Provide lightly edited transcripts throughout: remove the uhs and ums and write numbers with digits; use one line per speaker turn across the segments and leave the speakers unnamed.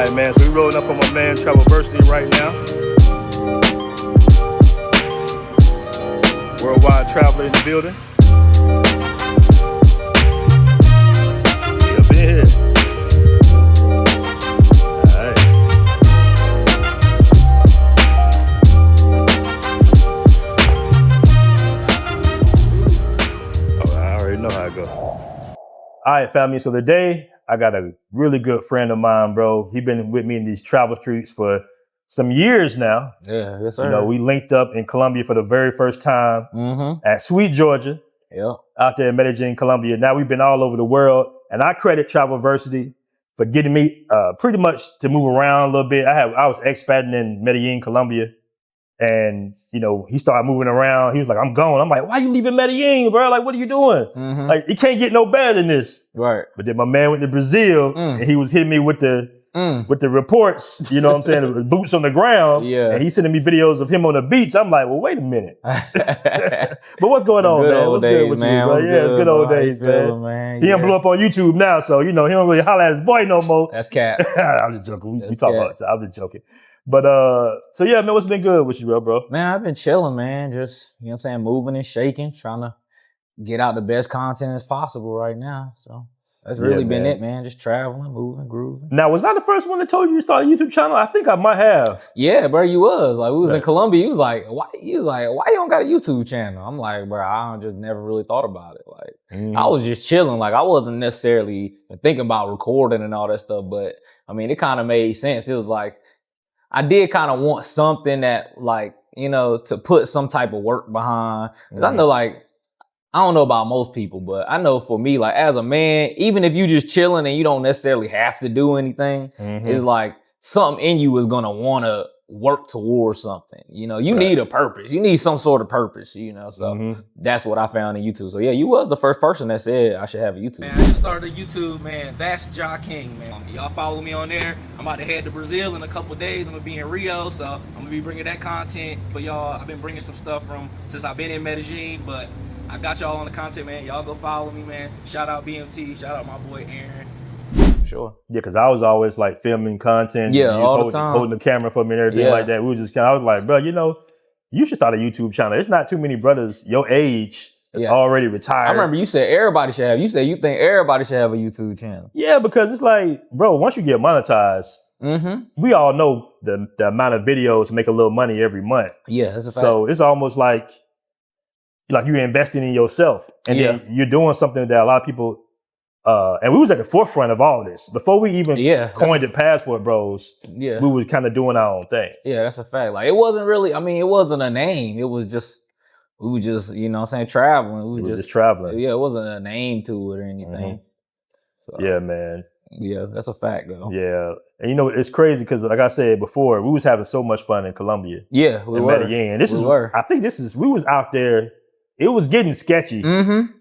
right, man. So we rolling up on my man Travelversity right now. Worldwide traveler in the building. Yeah, been here. All right. Oh, I already know how it goes. All right, family. So today I got a really good friend of mine, bro. He's been with me in these travel streets for some years now.
Yeah, yes, sir.
You know, we linked up in Colombia for the very first time at Sweet, Georgia.
Yep.
Out there in Medellin, Colombia. Now we've been all over the world, and I credit Travelversity for getting me pretty much to move around a little bit. I was expating in Medellin, Colombia, and you know, he started moving around. He was like, "I'm going." I'm like, "Why you leaving Medellin, bro? Like, what are you doing? Like, it can't get no better than this."
Right.
But then my man went to Brazil, and he was hitting me with the reports, you know what I'm saying, the boots on the ground.
Yeah.
And he's sending me videos of him on the beach. I'm like, well, wait a minute. But what's going on, man? What's good with you, bro? Yeah, it's good old days, man. He done blew up on YouTube now, so, you know, he don't really holler at his boy no more.
That's cat.
I'm just joking. We talk about it. I'm just joking. But, so yeah, man, what's been good with you, bro?
Man, I've been chilling, man. Just, you know what I'm saying, moving and shaking, trying to get out the best content as possible right now, so. That's really been it, man. Just traveling, moving, grooving.
Now, was I the first one that told you to start a YouTube channel? I think I might have.
Yeah, bro, you was. Like, we was in Colombia. You was like, why? You was like, why you don't got a YouTube channel? I'm like, bro, I just never really thought about it. Like, I was just chilling. Like, I wasn't necessarily thinking about recording and all that stuff. But, I mean, it kind of made sense. It was like, I did kind of want something that, like, you know, to put some type of work behind. Because I know, like, I don't know about most people, but I know for me, like as a man, even if you just chilling and you don't necessarily have to do anything, it's like something in you is gonna want to work towards something. You know, you need a purpose. You need some sort of purpose, you know, so that's what I found in YouTube. So yeah, you was the first person that said I should have a YouTube.
Man, I just started a YouTube, man. That's Ja King, man. Y'all follow me on there. I'm about to head to Brazil in a couple of days. I'm gonna be in Rio, so I'm gonna be bringing that content for y'all. I've been bringing some stuff since I've been in Medellin, but I got y'all on the content, man. Y'all go follow me, man. Shout out BMT. Shout out my boy Aaron.
Sure.
Yeah, because I was always like filming content.
Yeah, all
the time. Holding the camera for me and everything like that. We was just I was like, bro, you know, you should start a YouTube channel. There's not too many brothers your age that's already retired.
I remember you said everybody should have. You said you think everybody should have a YouTube channel.
Yeah, because it's like, bro, once you get monetized, we all know the amount of videos make a little money every month.
Yeah, that's a fact.
So it's almost like you're investing in yourself, and then you're doing something that a lot of people, and we was at the forefront of all this. Before we even coined it Passport Bros, we was kind of doing our own thing.
Yeah, that's a fact. Like, it wasn't really, I mean, it wasn't a name. It was just, we were just, you know what I'm saying, traveling. We
was just traveling.
Yeah, it wasn't a name to it or anything. So,
yeah, man.
Yeah, that's a fact, though.
Yeah. And you know, it's crazy because, like I said before, we was having so much fun in Colombia.
Yeah, we were.
Medellin. I think we was out there. It was getting sketchy,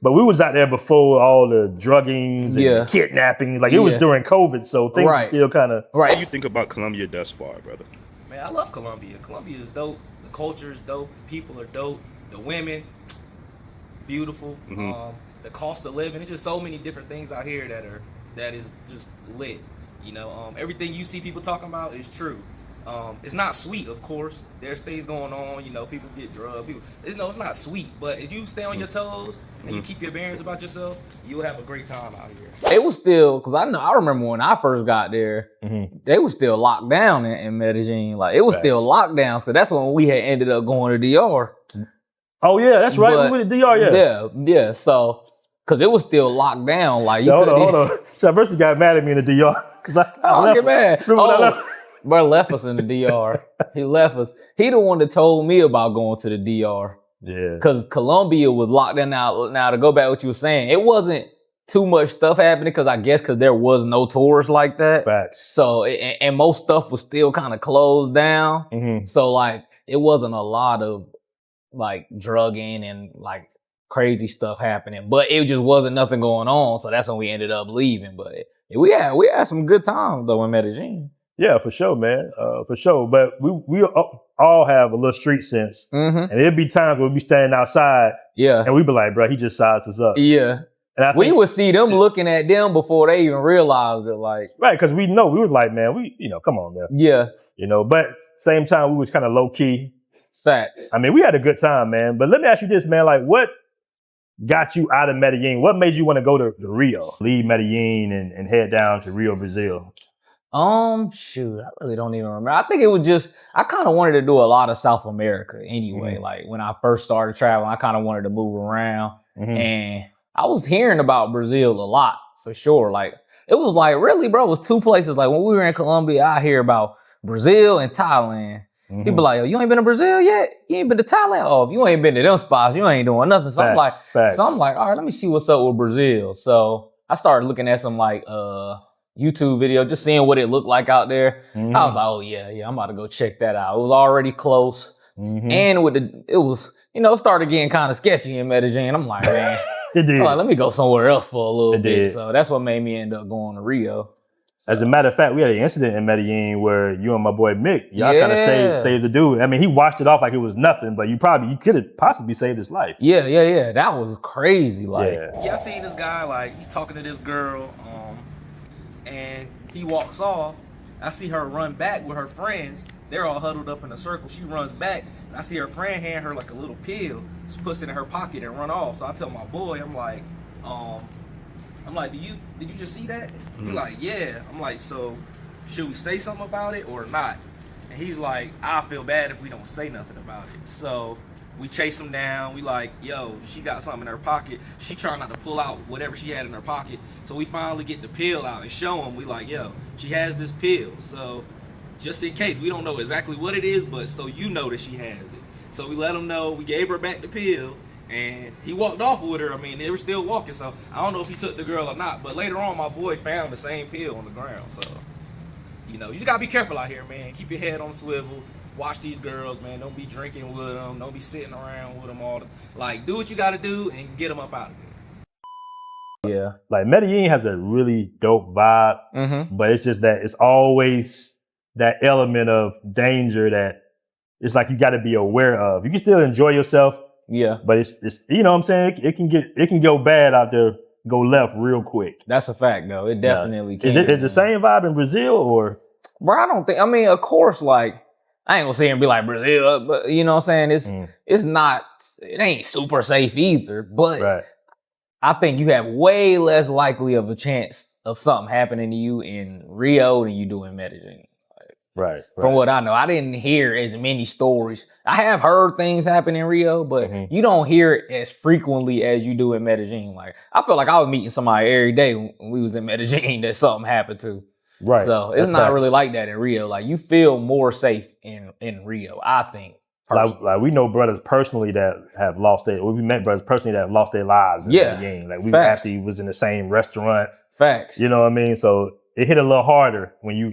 but we was out there before all the druggings and the kidnappings. Like, it was during COVID, so things were still kind of...
What do you think about Colombia thus far, brother?
Man, I love Colombia. Colombia is dope. The culture is dope. People are dope. The women, beautiful. The cost of living. It's just so many different things out here that is just lit. You know, everything you see people talking about is true. It's not sweet, of course. There's things going on, you know, people get drugged. It's not sweet, but if you stay on your toes and you keep your bearings about yourself, you'll have a great time out here.
It was still, because I remember when I first got there, they was still locked down in Medellin. Like, it was still locked down, so that's when we had ended up going to DR.
Oh, yeah, that's right. We went to DR,
Yeah, so, because it was still locked down. Like,
so hold on. So Travelversity got mad at me in the DR.
I get mad. Bro left us in the DR. He left us. He the one that told me about going to the DR.
Yeah.
Because Colombia was locked down. Now, to go back to what you were saying, it wasn't too much stuff happening because there was no tourists like that.
Facts.
So, and most stuff was still kind of closed down. So, like, it wasn't a lot of, like, drugging and, like, crazy stuff happening. But it just wasn't nothing going on. So that's when we ended up leaving. But we had some good time, though, in Medellin.
Yeah, for sure, man. For sure. But we all have a little street sense. And it'd be times where we'd be standing outside.
Yeah.
And we'd be like, bro, he just sized us up.
Yeah.
And I
we
think,
would see them looking at them before they even realized it. Like,
right, because we was like, man, come on, man.
yeah,
But same time, we was kind of low key.
facts.
I mean, we had a good time, man. But let me ask you this, man. Like, what got you out of Medellin? What made you want to go to Rio? Leave Medellin and head down to Rio, Brazil?
Shoot, I really don't even remember. I think it was just, I kind of wanted to do a lot of South America anyway. Like when I first started traveling, I kind of wanted to move around, and I was hearing about Brazil a lot for sure. Like it was like, really, bro, it was two places. Like when we were in Colombia, I hear about Brazil and Thailand. People like, oh, you ain't been to Brazil yet? You ain't been to Thailand? Oh, if you ain't been to them spots, you ain't doing nothing. So I'm like, all right, let me see what's up with Brazil. So I started looking at some like YouTube video, just seeing what it looked like out there. I was like, oh yeah, I'm about to go check that out. It was already close. And it was, it started getting kind of sketchy in Medellin. I'm like, man,
It did.
I'm like, let me go somewhere else for a little
It
bit.
did.
So that's what made me end up going to Rio.
As a matter of fact, we had an incident in Medellin where you and my boy Mick, y'all kind of saved the dude. I mean, he washed it off like it was nothing, but you could have possibly saved his life.
Yeah. That was crazy. Like,
Yeah, I seen this guy, like, he's talking to this girl, and he walks off. I see her run back with her friends. They're all huddled up in a circle. She runs back, and I see her friend hand her like a little pill. She puts it in her pocket and run off. So I tell my boy, I'm like, did you just see that? He's like, yeah. I'm like, so should we say something about it or not? And he's like, I feel bad if we don't say nothing about it. So we chase him down. We like, yo, she got something in her pocket. She trying not to pull out whatever she had in her pocket. So we finally get the pill out and show him. We like, yo, she has this pill. So just in case, we don't know exactly what it is, but so you know that she has it. So we let him know. We gave her back the pill. And he walked off with her. I mean, they were still walking, so I don't know if he took the girl or not. But later on, my boy found the same pill on the ground. So, you just gotta be careful out here, man. Keep your head on the swivel. Watch these girls, man. Don't be drinking with them. Don't be sitting around with them all. Like, do what you gotta do and get them up out of there.
yeah.
Like Medellin has a really dope vibe, but it's just that it's always that element of danger that it's like you got to be aware of. You can still enjoy yourself.
Yeah.
But it's what I'm saying? It can go bad out there, go left real quick.
That's a fact, though. It definitely can.
Is the same vibe in Brazil or?
Bro, I don't think, of course, like, I ain't gonna say and be like Brazil, but you know what I'm saying? It ain't super safe either, but I think you have way less likely of a chance of something happening to you in Rio than you do in Medellin.
Right.
From what I know, I didn't hear as many stories. I have heard things happen in Rio, but you don't hear it as frequently as you do in Medellin. Like, I feel like I was meeting somebody every day when we was in Medellin that something happened to.
Right.
So it's not really like that in Rio. Like, you feel more safe in Rio, I think.
Like we know brothers personally that have lost we met brothers personally that have lost their lives in Medellin. Like we actually was in the same restaurant.
Facts.
You know what I mean? So it hit a little harder when you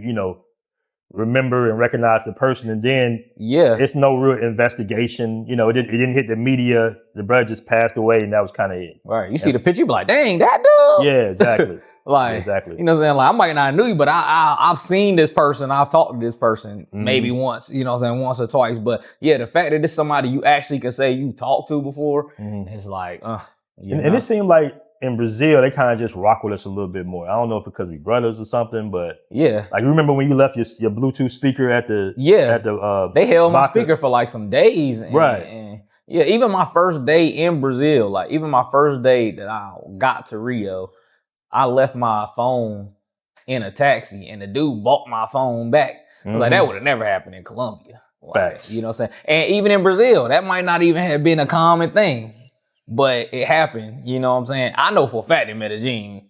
remember and recognize the person, and then it's no real investigation. It didn't hit the media. The brother just passed away, and that was kind of it.
Right. You see the picture, you be like, dang, that dude.
Yeah, exactly.
Exactly. You know what I'm saying? Like, I might not knew you, but I've seen this person. I've talked to this person maybe once, you know what I'm saying, once or twice. But yeah, the fact that it's somebody you actually can say you talked to before, it's like,
and it seemed like in Brazil, they kind of just rock with us a little bit more. I don't know if it's because we brothers or something, but like, remember when you left your Bluetooth speaker at the
they held my speaker for like some days, and even my first day in Brazil, like even my first day that I got to Rio, I left my phone in a taxi, and the dude bought my phone back. I was like, that would have never happened in Colombia. Like,
facts.
You know what I'm saying? And even in Brazil, that might not even have been a common thing. But it happened, you know what I'm saying? I know for a fact in Medellin,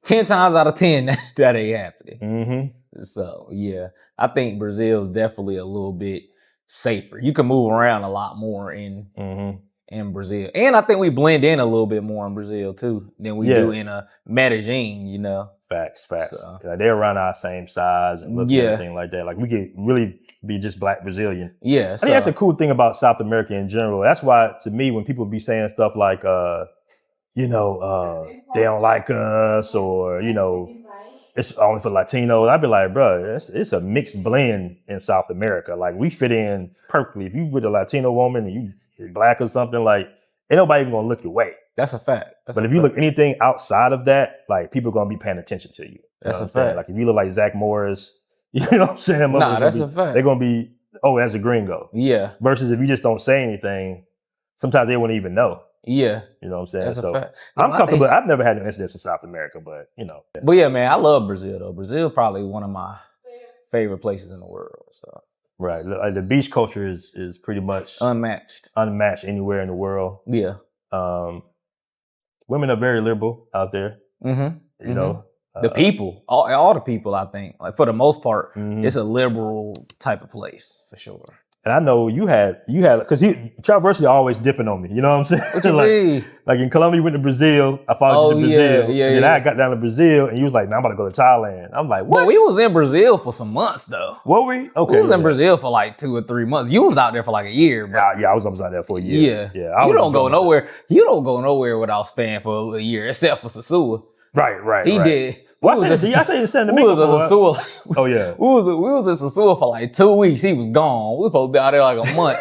10 times out of 10, that ain't happening. So, yeah, I think Brazil is definitely a little bit safer. You can move around a lot more in Brazil. And I think we blend in a little bit more in Brazil, too, than we do in Medellin,
Facts.
So.
Like, they're around our same size and look and everything like that. Like, we could really be just black Brazilian.
Yeah.
I think that's the cool thing about South America in general. That's why, to me, when people be saying stuff like, they don't like us, or, it's only for Latinos, I'd be like, bro, it's a mixed blend in South America. Like, we fit in perfectly. If you with a Latino woman and you're black or something, like, ain't nobody even gonna look your way.
That's a fact.
But if you look anything outside of that, like people are gonna be paying attention to you.
That's a
saying?
fact.
Like if you look like Zach Morris, you know what I'm saying?
Nah, that's a fact.
They're gonna be, oh, that's a gringo.
Yeah.
Versus if you just don't say anything, sometimes they wouldn't even know.
Yeah.
You know what I'm saying?
That's
so
a fact.
I'm comfortable. I've never had an incident in South America, but you know.
But yeah, man, I love Brazil though. Brazil probably one of my favorite places in the world. So
right. Like the beach culture is pretty much
unmatched
anywhere in the world.
Yeah.
Women are very liberal out there.
Mm-hmm.
You know.
The people, all the people, I think, like for the most part, it's a liberal type of place for sure.
And I know you had, because Travelversity always dipping on me. You know what I'm saying?
What you mean?
Like in Colombia, you went to Brazil. I followed you to Brazil.
Yeah.
And then I got down to Brazil, and you was like, "Man, I'm about to go to Thailand." I'm like, "What?"
But we was in Brazil for some months though.
Were we? Okay.
We was in Brazil for like 2 or 3 months. You was out there for like a year, bro.
Yeah, I was out there for a year.
Yeah. You don't go nowhere. You don't go nowhere without staying for a year, except for Sasua.
Right.
He did.
Well, I think you said
we was in Sasua.
Oh yeah.
We was in Sasua for like 2 weeks. He was gone. We was supposed to be out there like a month.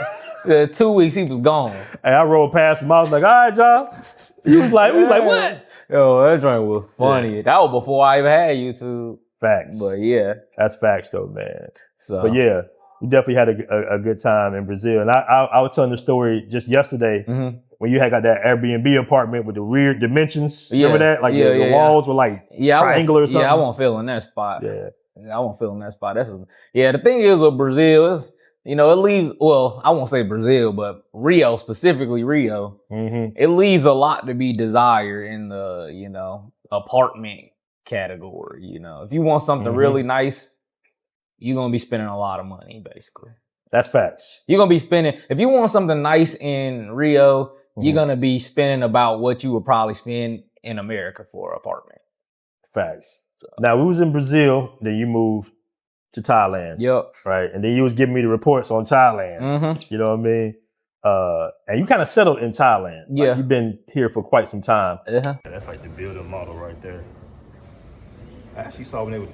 2 weeks, he was gone.
And I rolled past him. I was like, "All right, y'all." He was like, "What?"
Yo, that joint was funny. Yeah. That was before I even had YouTube.
Facts.
But yeah,
that's facts though, man.
So,
but yeah, we definitely had a good time in Brazil. And I was telling the story just yesterday when you had got that Airbnb apartment with the weird dimensions. Remember that? Like the walls were like triangular or something.
Yeah, I won't feel in that spot.
Yeah,
I won't feel in that spot. The thing is with Brazil is, it leaves, well, I won't say Brazil, but Rio, specifically Rio, it leaves a lot to be desired in the, apartment category. If you want something really nice, you're going to be spending a lot of money, basically.
That's facts.
You're going to be spending, if you want something nice in Rio, you're going to be spending about what you would probably spend in America for an apartment.
Facts. So. Now, we was in Brazil, then you moved to Thailand.
Yep.
Right. And then you was giving me the reports on Thailand. You know what I mean? And you kind of settled in Thailand.
Yeah.
Like, you've been here for quite some time.
Yeah,
that's like the building model right there. I actually saw when they was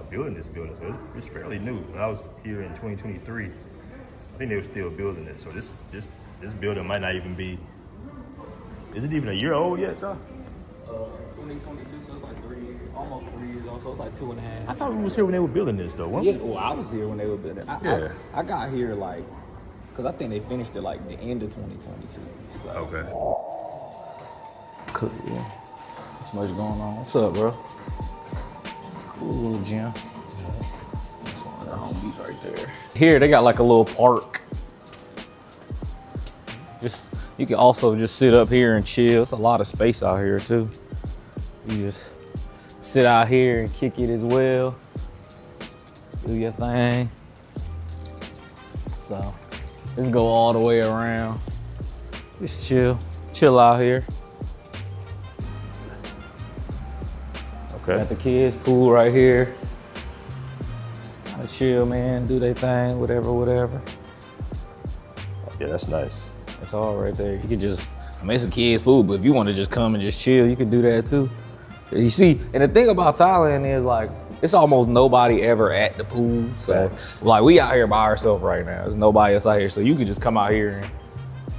building this building, so it's fairly new. When I was here in 2023, I think they were still building it. So this building might not even be. Is it even a year old yet, y'all?
2022, so it's like almost 3 years old. So it's like 2.5.
I thought we was here when they were building this, though.
Yeah, well, I was here when they were building it. I got here because I think they finished it like the end of 2022. So.
Okay.
Cool. Yeah. What's much going on? What's up, bro? Ooh, gym. That's one of the homies right there. Here, they got like a little park. You can also just sit up here and chill. It's a lot of space out here too. You just sit out here and kick it as well. Do your thing. So, let's go all the way around. Just chill out here.
Okay.
Got the kids' pool right here. Just kind of chill, man. Do their thing, whatever.
Yeah, that's nice.
That's all right there. You can just, it's a kids' pool, but if you want to just come and just chill, you can do that too. You see, and the thing about Thailand is like, it's almost nobody ever at the pool. So like we out here by ourselves right now. There's nobody else out here. So you can just come out here and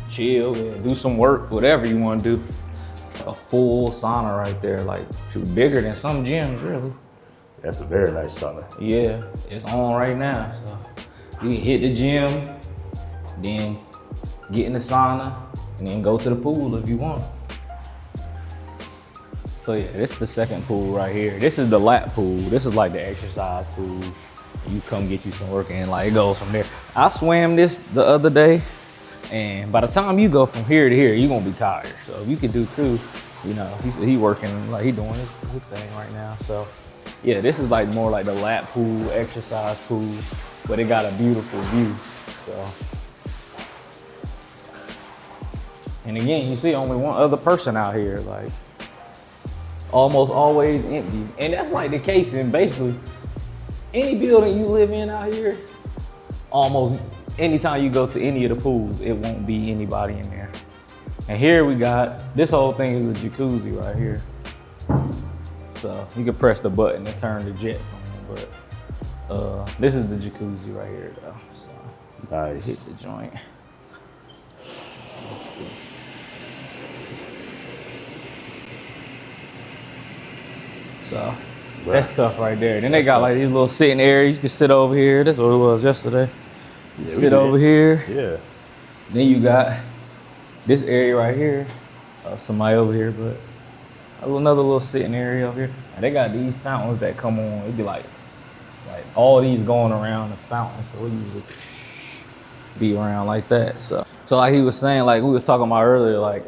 chill and do some work, whatever you want to do. A full sauna right there, like bigger than some gyms, really.
That's a very nice sauna.
Yeah, it's on right now. So you can hit the gym, then get in the sauna, and then go to the pool if you want. So yeah, this is the second pool right here. This is the lap pool. This is like the exercise pool. You come get you some work and like it goes from there. I swam this the other day, and by the time you go from here to here, you're gonna be tired. So if you could do two, he working, like he doing his thing right now. So yeah, this is like more like the lap pool, exercise pool, but it got a beautiful view. So, and again, you see only one other person out here, like almost always empty. And that's like the case in basically any building you live in out here, almost anytime you go to any of the pools, it won't be anybody in there. And here we got, this whole thing is a jacuzzi right here. So you can press the button to turn the jets on, but this is the jacuzzi right here though. So
nice.
Hit the joint. So that's tough right there. Then they got like these little sitting areas. You can sit over here. That's what it was yesterday. Sit over here.
Yeah.
Then you got this area right here. Somebody over here, but another little sitting area over here. And they got these fountains that come on. It'd be like all these going around the fountain. So we usually be around like that. So like he was saying, like we was talking about earlier, like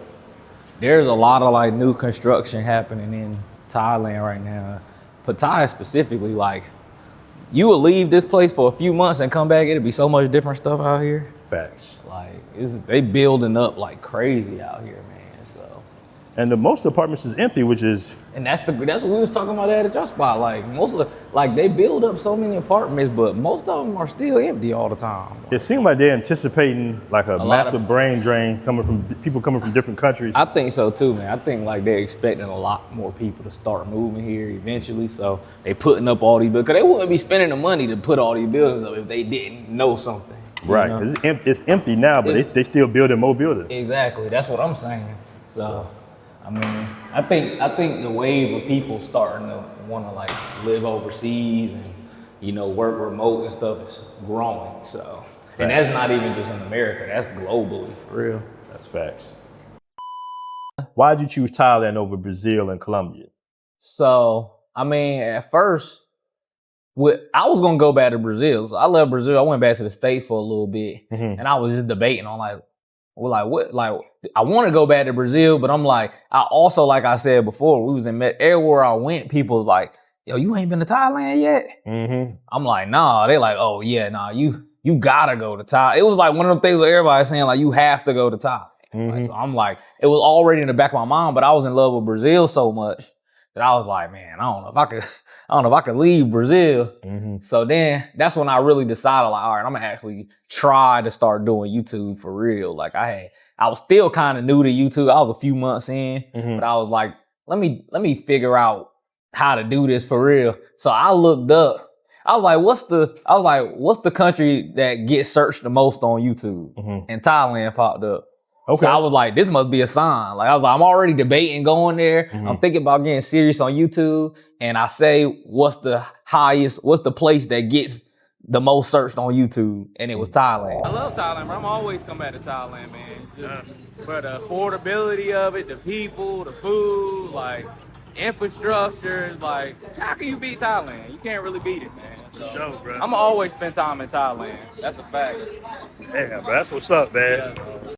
there's a lot of like new construction happening in Thailand right now. Pattaya specifically, like you will leave this place for a few months and come back, it'll be so much different stuff out here.
Facts.
Like they building up like crazy out here, man. So.
And the most apartments is empty, which is.
And that's what we was talking about at your spot. Like most of they build up so many apartments, but most of them are still empty all the time.
It seems like they're anticipating like a massive brain drain coming from people coming from different countries.
I think so too, man. I think like they're expecting a lot more people to start moving here eventually. So they putting up all these buildings, because they wouldn't be spending the money to put all these buildings up if they didn't know something.
Right, because it's empty now, but they still building more buildings.
Exactly, that's what I'm saying. So. I mean, I think the wave of people starting to want to like live overseas and, you know, work remote and stuff is growing. So, and that's not even just in America, that's globally for real.
That's facts. Why did you choose Thailand over Brazil and Colombia?
So, I mean, at first, I was gonna go back to Brazil. So I love Brazil. I went back to the States for a little bit, and I was just debating on like I want to go back to Brazil, but I'm like, I also, like I said before, we was in everywhere I went, people was like, yo, you ain't been to Thailand yet? Mm-hmm. I'm like, nah. They like, oh yeah, nah, you gotta go to Thailand. It was like one of them things where everybody's saying like, you have to go to Thailand. Mm-hmm. Like, so I'm like, it was already in the back of my mind, but I was in love with Brazil so much that I was like, man, I don't know if I could leave Brazil. Mm-hmm. So then that's when I really decided, like, all right, I'm gonna actually try to start doing YouTube for real. Like I was still kind of new to YouTube. I was a few months in, but I was like, let me figure out how to do this for real. So I looked up. I was like, what's the country that gets searched the most on YouTube? Mm-hmm. And Thailand popped up. Okay. So I was like, this must be a sign. Like I was like, I'm already debating going there. Mm-hmm. I'm thinking about getting serious on YouTube. And I say, what's the place that gets the most searched on YouTube? And it was Thailand.
I love Thailand, bro. I'm always come back to Thailand, man. Just for the affordability of it, the people, the food, like infrastructure. Like, how can you beat Thailand? You can't really beat it, man. So,
sure, bro.
I'm always spend time in Thailand. That's a fact.
Yeah, bro. That's what's up, man.
Yeah,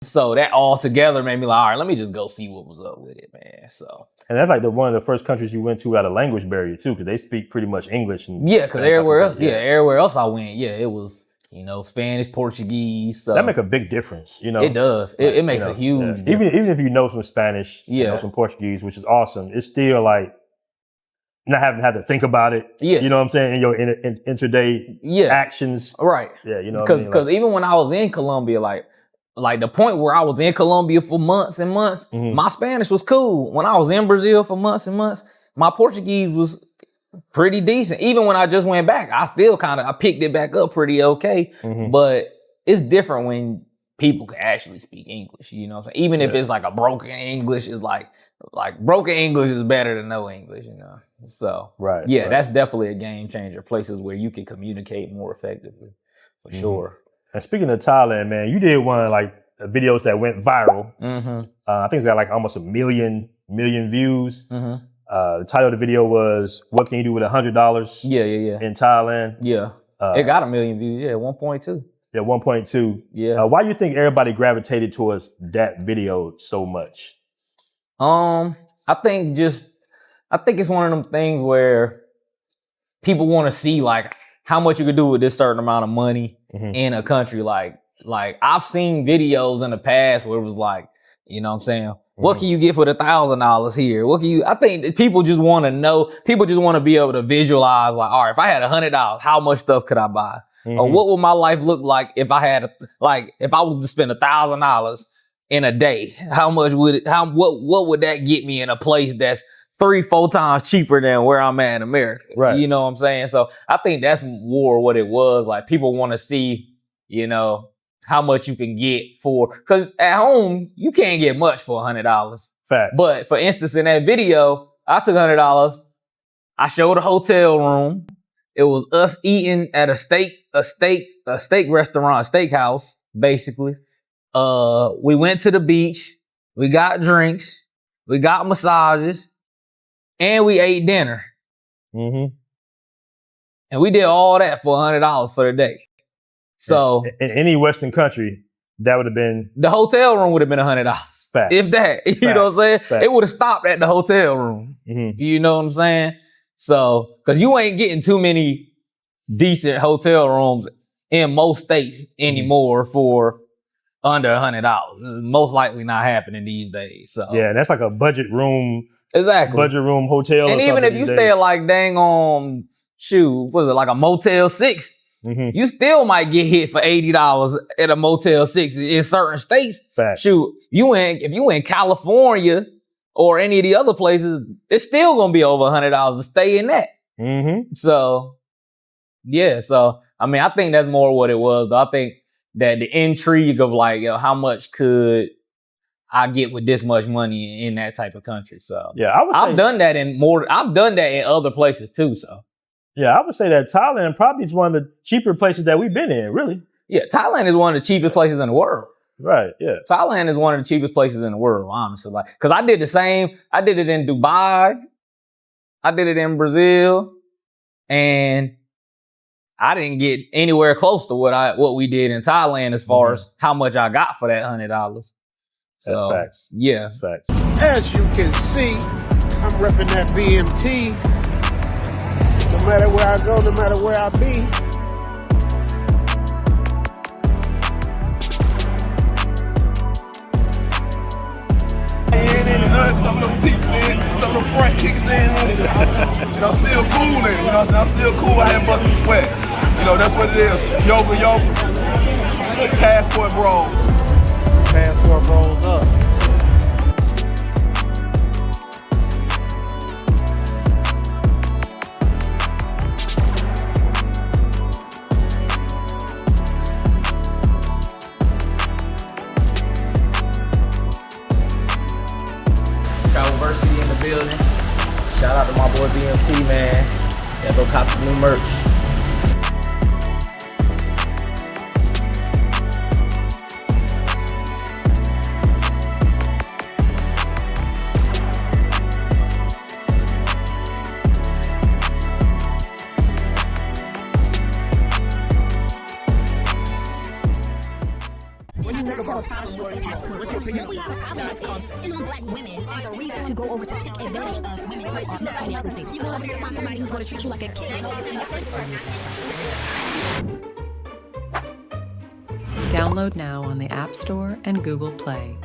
so that all together made me like, all right, let me just go see what was up with it, man. So.
And that's like one of the first countries you went to without a language barrier too, because they speak pretty much English.
Yeah, because everywhere else I went, it was, you know, Spanish, Portuguese. So.
That make a big difference, you know.
It does. It makes a huge difference.
Even if you know some Spanish, you know, some Portuguese, which is awesome, it's still like not having had to think about it. Yeah. You know what I'm saying? In your intraday actions.
Right.
Yeah, you know
what I mean? Because even when I was in Colombia, like the point where I was in Colombia for months and months, my Spanish was cool. When I was in Brazil for months and months, my Portuguese was pretty decent. Even when I just went back, I still I picked it back up pretty okay. Mm-hmm. But it's different when people can actually speak English, you know what I'm saying? Even if it's like a broken English, is like broken English is better than no English, you know? So, that's definitely a game changer. Places where you can communicate more effectively, for sure.
And speaking of Thailand, man, you did one like videos that went viral. Mm-hmm. I think it's got like almost a million views. Mm-hmm. The title of the video was "What Can You Do with $100?" In Thailand.
Yeah, it got 1 million views. Yeah, 1.2. Yeah,
1.2. Yeah. Why do you think everybody gravitated towards that video so much?
I think it's one of them things where people want to see like how much you could do with this certain amount of money in a country. Like I've seen videos in the past where it was like, you know what I'm saying? What can you get for the $1,000 here? I think people just want to know, people just want to be able to visualize like, all right, if I had $100, how much stuff could I buy? Or what would my life look like if I had, if I was to spend $1,000 in a day? What would that get me in a place that's 3-4 times cheaper than where I'm at in America? Right. You know what I'm saying? So I think that's more what it was. Like people want to see, you know, how much you can get because at home, you can't get much for $100.
Facts.
But for instance, in that video, I took $100. I showed a hotel room. It was us eating at a steak restaurant, a steakhouse, basically. We went to the beach. We got drinks. We got massages. And we ate dinner.
Mm-hmm.
And we did all that for $100 for the day. So
in any Western country, that would have been
the hotel room would have been $100.
Facts.
If that, you
Facts.
know what I'm saying?
Facts.
It would have stopped at the hotel room.
Mm-hmm.
You know what I'm saying? So, cause you ain't getting too many decent hotel rooms in most states anymore for under $100. Most likely not happening these days. So
yeah, that's like a budget room.
Exactly.
Budget room hotel.
And
or
even if you
these
stay
days.
at like dang on what was it, like a Motel 6,
Mm-hmm.
you still might get hit for $80 at a Motel 6 in certain states.
Facts.
Shoot, if you in California or any of the other places, it's still gonna be over $100 to stay in that.
Mm-hmm.
So, yeah. So, I mean, I think that's more what it was. Though. I think that the intrigue of like, how much could I get with this much money in that type of country? So,
Yeah,
I've done that in other places too. So.
Yeah, I would say that Thailand probably is one of the cheaper places that we've been in, really.
Yeah, Thailand is one of the cheapest places in the world.
Right, yeah.
Thailand is one of the cheapest places in the world, honestly. Like, cause I did the same. I did it in Dubai. I did it in Brazil. And I didn't get anywhere close to what we did in Thailand as far as how much I got for that $100. So,
That's facts.
Yeah.
That's facts.
As you can see, I'm repping that BMT. No matter where I go, no matter where I be.
Some of them seats in, some of the front kicks in. You know, still cooling. You know, I'm still cool. I haven't busted sweat. You know, that's what it is. Yoga. Passport Bro.
Passport Bro's up.
Travelversity in the building. Shout out to my boy BMT, man. Yeah, go cop some new merch.
When you have a problem with the passport, what's your opinion? We have a problem with it on black women as a reason to go over to take advantage of women who are not financially stable. You go over here to find somebody who's going to treat you like a king.
Download now on the App Store and Google Play.